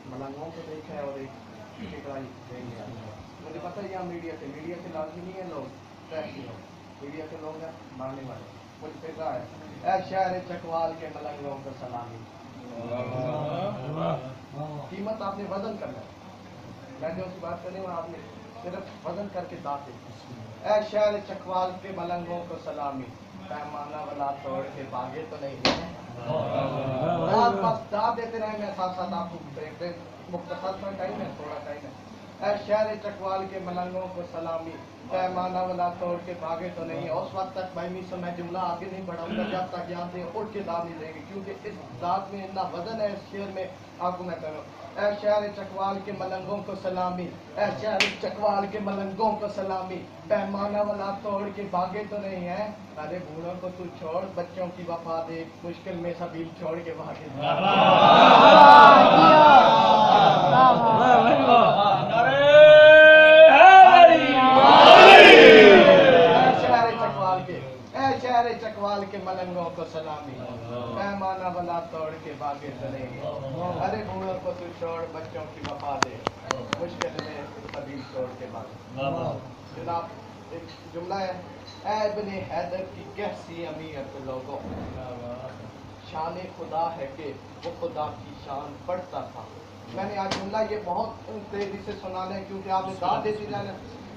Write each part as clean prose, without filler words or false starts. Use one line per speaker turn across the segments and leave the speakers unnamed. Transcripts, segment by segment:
ملنگوں کو دیکھا ہے اور ایک مجھے پتہ ہے یہاں میڈیا سے لازمی نہیں ہے لوگ کیسے ہو میڈیا کے لوگ ہیں مارنے والے مجھ پہ کہا ہے اے شہر چکوال کے ملنگوں کو سلامی قیمت آپ نے وزن کرنا ہے میں جو اس کی بات کرنے ہوں آپ نے صرف وزن کر کے داد دے اے شہر چکوال کے ملنگوں کو سلامی پیمانہ والا توڑ کے باغے تو نہیں بس داد دیتے رہے میں ساتھ ساتھ آپ کو مختصر ٹائم ہے تھوڑا ٹائم ہے اے شہر چکوال کے ملنگوں کو سلامی پیمانہ والا توڑ کے بھاگے تو نہیں اس وقت تک بھائی میسا میں جملہ آگے نہیں بڑھاؤں گا جب تک یہاں سے اٹھ کے داد نہیں دیں گے کیونکہ اس داد میں اتنا وزن ہے اس شعر میں آپ کو میں کہوں اے شہر چکوال کے ملنگوں کو سلامی اے شہر چکوال کے ملنگوں کو سلامی پیمانہ والا توڑ کے بھاگے تو نہیں ہے ارے بوڑھوں کو تو چھوڑ بچوں کی وفا دے مشکل میں سبیل چھوڑ کے بھاگے شہر چکوال کے ملنگوں کو سلامی پیمانہ والا توڑ کے باغے چلے گے ارے بوڑھوں کو تو چھوڑ بچوں کی وفا دے مشکل میں سبیل چھوڑ کے باغے جناب ایک جملہ ہے اے ابن حیدر کی کیسی امیت لوگوں شان خدا ہے کہ وہ خدا کی شان پڑھتا تھا میں نے آج جملہ یہ بہت تیزی سے سنانا ہے کیونکہ آپ نے داد دیتی جانا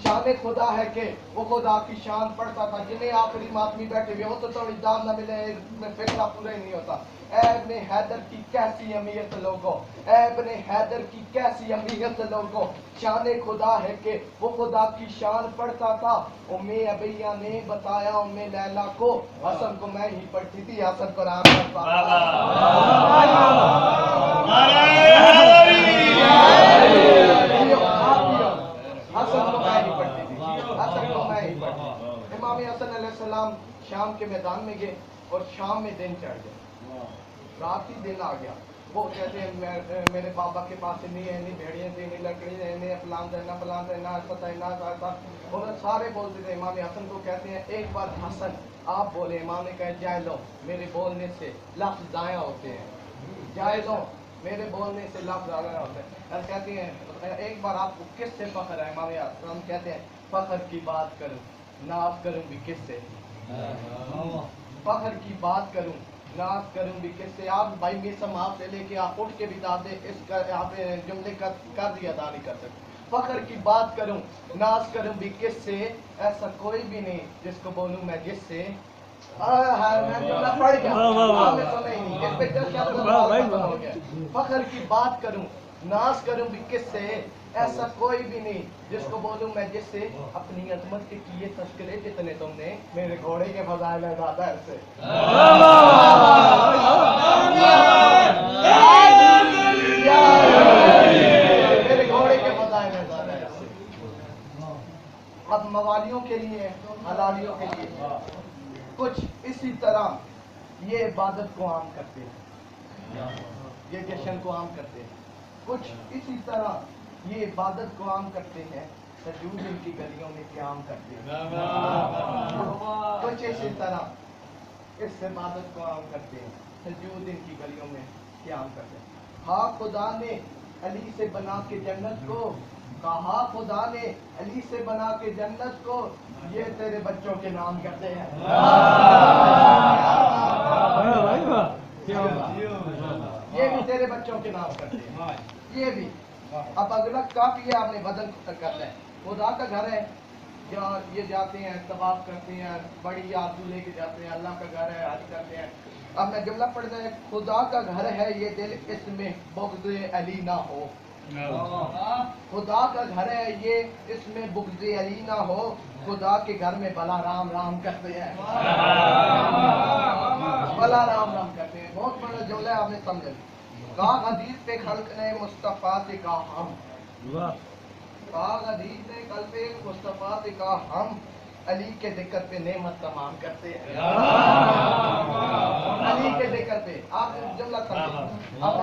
شان خدا ہے کہ وہ خدا کی شان پڑھتا تھا جنہیں آخری ماتمی بیٹھے ہوئے ہو تو تھوڑی داد نہ ملے میں فکرہ پورا ہی نہیں ہوتا اے ابن حیدر کی کیسی امیت لوگوں اے ابن حیدر کی کیسی امیت لوگوں شان خدا ہے کہ وہ خدا کی شان پڑھتا تھا امی ابیہ نے بتایا امی لیلا کو حسن کو میں ہی پڑھتی تھی حسن قرآن پڑھتا حسن کو میں ہی پڑھتی تھی حسن کو میں ہی پڑھتی امام حسن علیہ السلام شام کے میدان میں گئے اور شام میں دن چڑھ گئے رات ہی دن آ گیا وہ کہتے ہیں میرے بابا کے پاس نہیں بھیڑیاں تھیں نہیں لکڑی نہیں فلان دینا ایسا تھا اور سارے بولتے تھے امام حسن کو کہتے ہیں ایک بار حسن آپ بولے امام نے کہا جائے لو میرے بولنے سے لفظ ضائع ہوتے ہیں جائے لو میرے بولنے سے لفظ ضائع ہوتے ہیں کہتے ہیں ایک بار آپ کو کس سے فخر ہے امام حسن کہتے ہیں فخر کی بات کروں ناز کروں بھی کس سے فخر کی بات کروں ناز کروں بھی کس سے آپ بھائی میسم آپ سے لے کے آپ اٹھ کے بھی داد دے اس کا آپ جملے کر دیا ادا نہیں کر سکتے فخر کی بات کروں ناز کروں بھی کس سے ایسا کوئی بھی نہیں جس کو بولوں میں جس سے فخر کی بات کروں ناز کروں بھی کس سے ایسا کوئی بھی نہیں جس کو بولوں میں جس سے اپنی عظمت کے کیے تذکرے جتنے تم نے میرے گھوڑے کے فضائل ہے زیادہ ایسے میرے گھوڑے کے فضائل ہے زیادہ ایسے اب موالیوں کے لیے حلالیوں کے لیے کچھ اسی طرح یہ عبادت کو عام کرتے ہیں یہ جشن کو عام کرتے ہیں کچھ اسی طرح یہ عبادت کو عام کرتے ہیں سجود ان کی گلیوں میں قیام کرتے ہیں کچھ اسی طرح اس عبادت کو عام کرتے ہیں سجود ان کی گلیوں میں قیام کرتے ہیں ہاں خدا نے علی سے بنا کے جنت کو کہا خدا نے علی سے بنا کے جنت کو یہ تیرے بچوں کے نام کرتے ہیں یہ بھی تیرے بچوں کے نام کرتے ہیں یہ بھی اب اگلا کافی ہے آپ نے بدن کرنا ہے خدا کا گھر ہے جہاں یہ جاتے ہیں طواف کرتے ہیں بڑی آرزو لے کے جاتے ہیں اللہ کا گھر ہے حج کرتے ہیں اب میں جملہ پڑھتا ہے خدا کا گھر ہے یہ دل اس میں بغض علی نہ ہو خدا کا گھر ہے یہ اس میں بغض علی نہ ہو خدا کے گھر میں بلا رام رام کرتے ہیں بلا رام رام کرتے ہیں بہت بڑا جملہ ہے آپ نے سمجھا کہا حدیث پہ خلق نے مصطفیٰ سے کہا ہم کہا حدیث نے کل پہ مصطفیٰ سے کہا ہم علی کے ذکر پہ نعمت تمام کرتے ہیں علی کے ذکر پہ آپ جملہ سمجھیں اب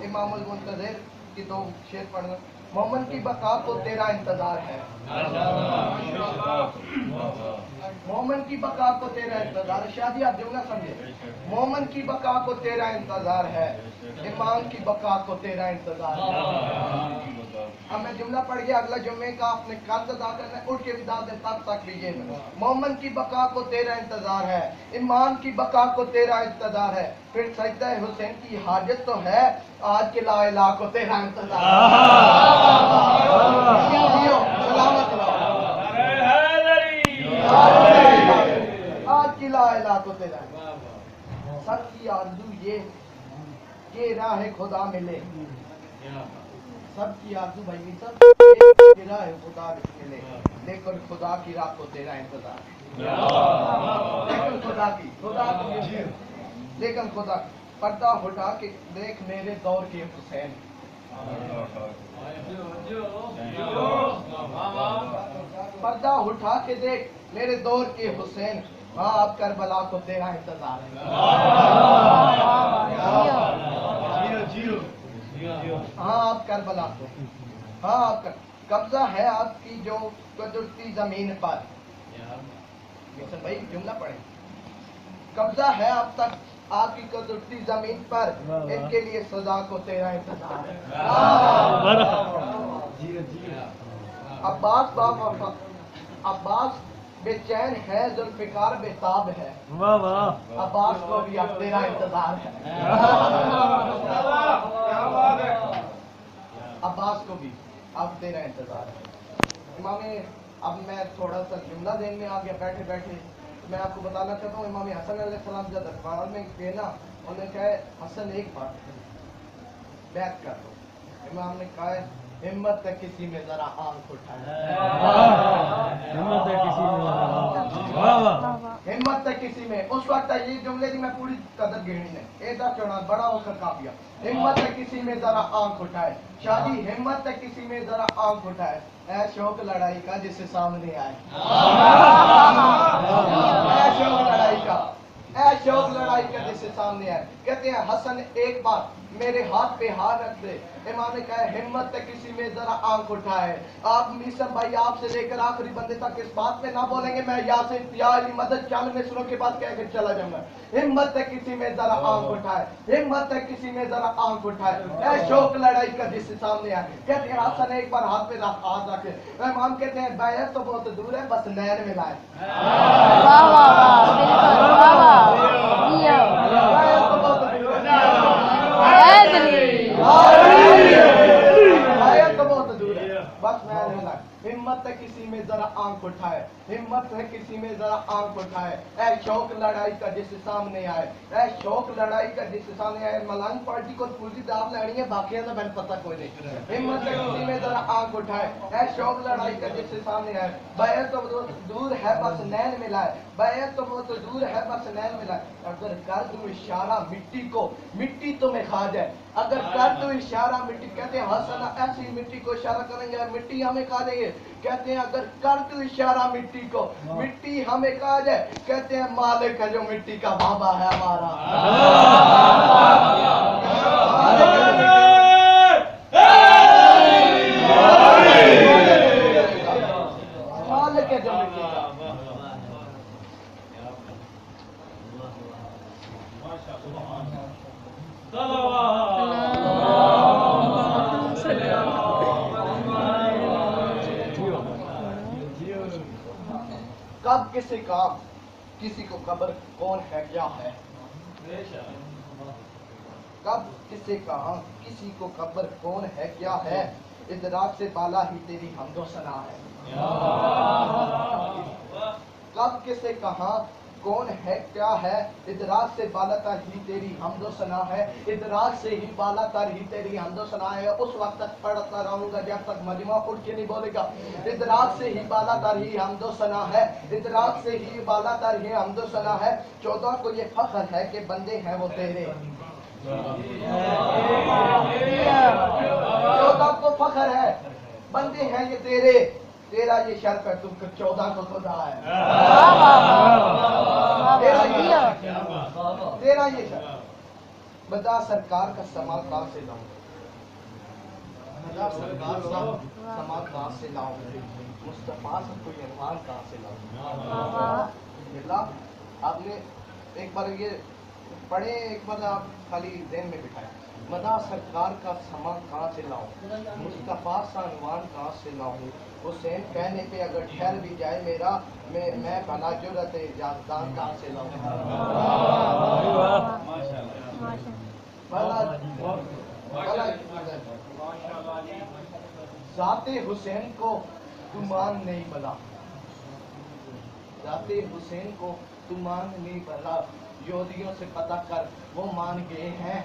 امام المنتظر کی دو شعر پڑھنا मोमन की बका को तेरा इंतजार है, मोमन की बका को तेरा इंतजार है। शादी आप जुमला समझे, मोमन की बका को तेरा इंतजार है, ईमान की बका को तेरा इंतजार है। अब मैं जुमला पढ़ गया, अगला जुम्मे का आपने कर्ज अदा करना है, उठ के विदा दे तब तक लीजिए। मोमन की बका को तेरा इंतजार है, ईमान की बका को तेरा इंतजार है, फिर सजदा हुसैन की हाजत तो है, आज के ला इलाहा को तेरा इंतजार है। सलामत रहो, आज की ला इलाहा को तेरा। सबकी आरज़ू ये कि राह खुदा मिले, सबकी आरज़ू भाई सब कि राह खुदा मिले, लेकिन खुदा की राह को तेरा इंतजार, लेकिन खुदा की लेकिन खुदा। पर्दा उठा के देख मेरे दौर के हुसैन, पर्दा उठा के देख मेरे दौर के हुसैन, हाँ अब करबला को तेरा इंतजार है। हाँ आप करबला को, हाँ आप कब्जा है आपकी जो कुदरती जमीन पर। भाई जुमला पढ़े, कब्जा है अब तक आपकी कुदरती जमीन पर, इनके लिए सजा को तेरा इंतजार है। अब्बास बेचैन है, जुल्फिकार बेताब है, अब्बास को भी अब तेरा इंतजार है। अब्बास को भी अब तेरा इंतजार है। इमाम, अब मैं थोड़ा सा जुमला देन में आ गया बैठे बैठे। मैं आपको बताना चाहता हूँ, इमाम हसन अलैहिस्सलाम जब दरबार में गए ना, उन्होंने कहा हसन एक बात बैठ कर दो। इमाम ने कहा हिम्मत है किसी में जरा आंख उठाए, हिम्मत है किसी में, हिम्मत है किसी में। उस वक्त ये जुमले की मैं पूरी कदर गिनी ने एदा चढ़ा बड़ा होकर काफिया। हिम्मत है किसी में जरा आंख उठाए, शादी हिम्मत है किसी में जरा आंख उठाए, ऐ शौक लड़ाई का जिससे सामने आए, ऐ शौक लड़ाई का, ऐ शौक लड़ाई का जिससे सामने आए। कहते हैं हसन एक बार मेरे हाथ पे हाथ रख दे। इमाम ने कहा हिम्मत है किसी में जरा आंख उठाए। आप मीसम भाई आपसे लेकर आखिरी बंदे तक इस बात पे ना बोलेंगे, मैं यहाँ से यारी मदद 4 मिसरों के बाद कह कर चला जाऊंगा। हिम्मत है किसी में जरा आंख उठाए, हिम्मत है किसी में जरा आंख उठाए, ऐ शौक लड़ाई का जिससे सामने आए। कहते हैं हसन एक बार हाथ पे हाथ रखे। इमाम कहते हैं बैत तो बहुत दूर है, बस नैन मिलाए। बस मैं हिम्मत है किसी में जरा आंख उठाए, हिम्मत है किसी में जरा आंख उठाए, ऐ शौक लड़ाई का जिससे सामने आए, ऐ शौक लड़ाई का जिससे सामने आए। मलंग पार्टी को पूरी दाव लड़ी है, बाकी तो मैंने पता कोई नहीं। हिम्मत है किसी में जरा आंख उठाए, ऐ शौक लड़ाई का जिससे सामने आए। बैत तो दूर है बस नैन मिलाए, बैत तो बहुत दूर है बस नैन मिलाए। अगर कर दूं इशारा मिट्टी को, मिट्टी तुम्हें खा जाए। अगर कर दूं इशारा मिट्टी, कहते हैं हसन ऐसी मिट्टी को इशारा करेंगे मिट्टी हमें खा देंगे। कहते हैं अगर कर दूं इशारा मिट्टी को, मिट्टी हमें खा जाए। कहते हैं मालिक है जो मिट्टी का बाबा है हमारा, मालिक है जो मिट्टी का। कब किसी काम किसी को खबर कौन है क्या है, कब किसे कहा किसी को खबर कौन है क्या है, इदराक से बाला ही तेरी हमदो सना है। कब किसे कहा कौन है क्या है, इदराक से बाला तर ही तेरी हमदो सना है, इदराक से ही बाला तर ही तेरी हमदो सना है। उस वक्त तक पढ़ता रहूंगा जब तक मजमा उठ के नहीं बोलेगा। इदराक से ही बाला तर ही हमदो सना है, इदराक से ही बाला तर ही हमदो सना है। 14 को ये फख्र है कि बंदे हैं वो तेरे, 14 को फख्र है बंदे हैं ये तेरे, तेरा ये शर्फ है तुम 14 को खुदा है, तेरा ये शर्फ। बता सरकार का समाल कहाँ से लाऊं, रजा सरकार सा समा कहाँ से लाऊं, मुस्तफा सा कोई ईमान कहाँ से लाऊं। अल्लाह आपने एक बार ये पढ़े, एक बार आप खाली ज़हन में बिठाएं। मदा सरकार का समा कहाँ से लाऊं, मुस्तफा सा ईमान कहाँ से लाऊं। हुसैन कहने पे अगर ठहर भी जाए मेरा, मैं भला जुर्रत जान कहाँ से लाऊं। ज़ाते हुसैन को तू मान नहीं भला, ज़ाते हुसैन को तू मान नहीं भला। यहूदियों से पता कर वो मान गए हैं।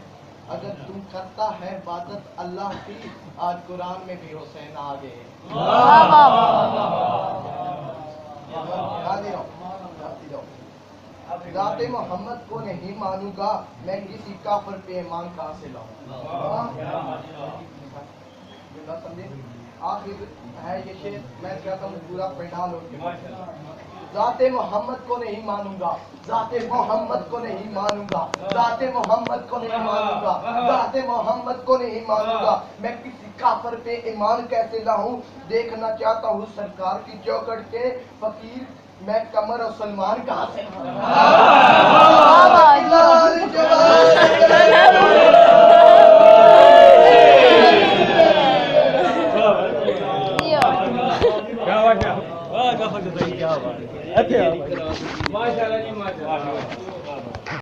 अगर तुम करता है इबादत अल्लाह की, आज कुरान में भी हुसैन आ गए। ज़ाते मोहम्मद को नहीं मानूंगा, मैं किसी काफिर पे ईमान कहाँ से लाऊं। समझे, आखिर है ये शेर, मैं कहता हूँ पूरा पंडाल हो गया। ज़ाते मोहम्मद को नहीं मानूंगा, ज़ाते मोहम्मद को नहीं मानूंगा, ज़ाते मोहम्मद को नहीं मानूंगा, ज़ाते मोहम्मद को नहीं मानूंगा, मैं किसी काफिर पे ईमान कैसे लाऊं। देखना चाहता हूँ सरकार की चौखट के फकीर, मैं कमर और सलमान कहाँ से